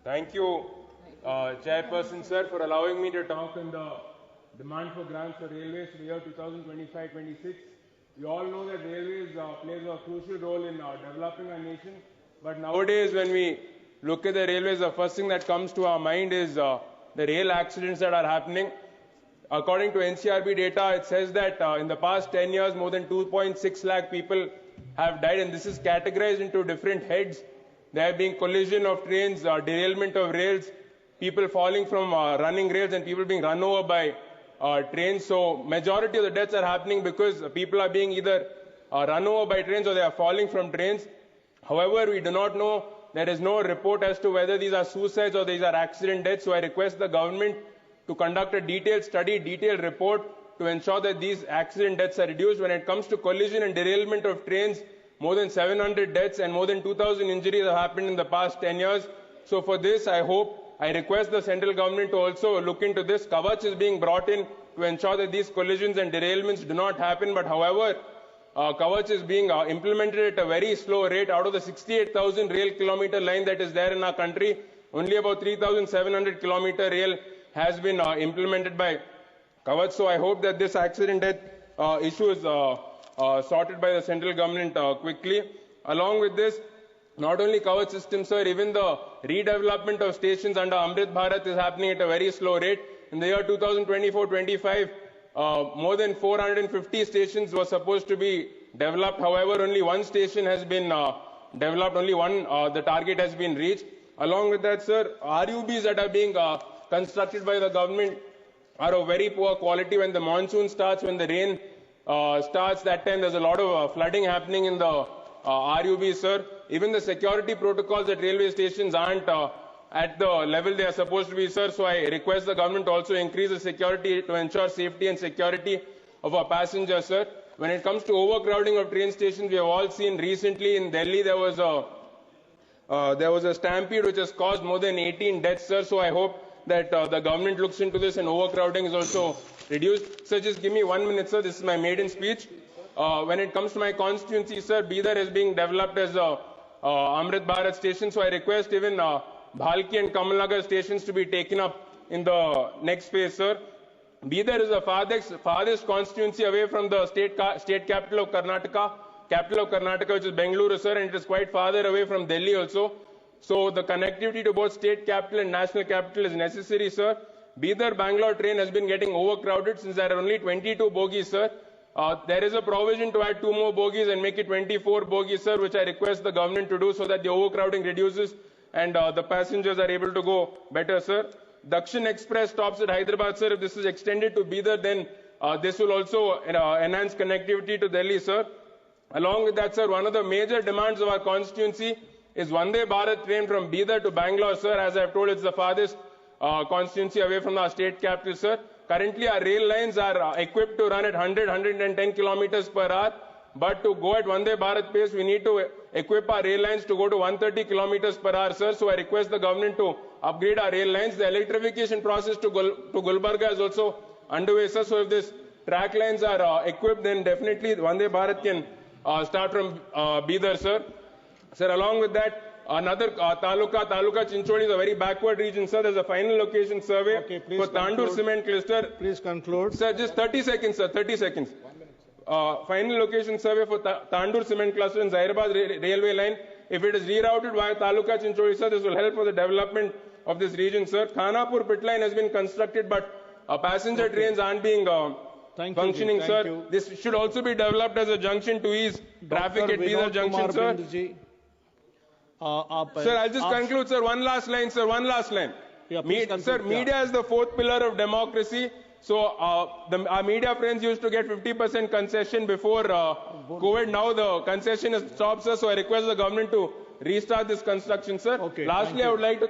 Thank you, Chairperson sir, for allowing me to talk on the demand for grants for railways for the year 2025-26. We all know that railways plays a crucial role in developing our nation. But nowadays, when we look at the railways, the first thing that comes to our mind is the rail accidents that are happening. According to NCRB data, it says that in the past 10 years, more than 2.6 lakh people have died, and this is categorized into different heads. There have been collision of trains, derailment of rails, people falling from running rails, and people being run over by trains. So majority of the deaths are happening because people are being either run over by trains or they are falling from trains. However, we do not know. There is no report as to whether these are suicides or these are accident deaths. So I request the government to conduct a detailed study, detailed report to ensure that these accident deaths are reduced. When it comes to collision and derailment of trains, more than 700 deaths and more than 2,000 injuries have happened in the past 10 years. So for this, I request the central government to also look into this. Kavach is being brought in to ensure that these collisions and derailments do not happen. But however, Kavach is being implemented at a very slow rate. Out of the 68,000 rail kilometer line that is there in our country, only about 3,700 kilometer rail has been implemented by Kavach. So I hope that this accident death issue is sorted by the central government quickly. Along with this, not only Kavach system, sir, even the redevelopment of stations under Amrit Bharat is happening at a very slow rate. In the year 2024-25, more than 450 stations were supposed to be developed. However, only one station has been developed, only one, the target has been reached. Along with that, sir, RUBs that are being constructed by the government are of very poor quality. When the monsoon starts, when the rain starts, that time there's a lot of flooding happening in the RUBs, sir. Even the security protocols at railway stations aren't at the level they are supposed to be, sir. So I request the government to also increase the security to ensure safety and security of our passengers, sir. When it comes to overcrowding of train stations, we have all seen recently in Delhi there was a stampede which has caused more than 18 deaths, sir. So I hope that the government looks into this and overcrowding is also reduced. Sir, just give me 1 minute, sir. This is my maiden speech. When it comes to my constituency, sir, Bidar is being developed as a Amrit Bharat station. So I request even Bhalki and Kamalnagar stations to be taken up in the next phase, sir. Bidar is the farthest constituency away from the state capital of Karnataka, which is Bengaluru, sir, and it is quite farther away from Delhi also. So the connectivity to both state capital and national capital is necessary, sir. Bidar-Bangalore train has been getting overcrowded since there are only 22 bogies, sir. There is a provision to add 2 more bogies and make it 24 bogies, sir, which I request the government to do so that the overcrowding reduces and the passengers are able to go better, sir. Dakshin Express stops at Hyderabad, sir. If this is extended to Bidar, then this will also enhance connectivity to Delhi, sir. Along with that, sir, one of the major demands of our constituency is Vande Bharat train from Bidar to Bangalore, sir. As I have told, it's the farthest constituency away from our state capital, sir. Currently, our rail lines are equipped to run at 110 kilometers per hour. But to go at Vande Bharat pace, we need to equip our rail lines to go to 130 kilometers per hour, sir. So I request the government to upgrade our rail lines. The electrification process to Gulbarga is also underway, sir. So if these track lines are equipped, then definitely Vande Bharat can start from Bidar, sir. Sir, along with that, another Taluka Chinchodi is a very backward region, sir. There's a final location survey for Tandur cement cluster. Please conclude. Sir, just 30 seconds, sir. 30 seconds. Final location survey for Tandur cement cluster in Zairabad railway line. If it is rerouted via Taluka Chinchodi, sir, this will help for the development of this region, sir. Khanapur pit line has been constructed, but passenger trains aren't being functioning, sir. This should also be developed as a junction to ease traffic at Bidar junction, sir. Sir, I'll just conclude, sir. One last line, sir. One last line. Yeah, sir, media is the fourth pillar of democracy. So our media friends used to get 50% concession before COVID. Now the concession has stopped, sir. So I request the government to restart this construction, sir. Okay, Lastly, I would like to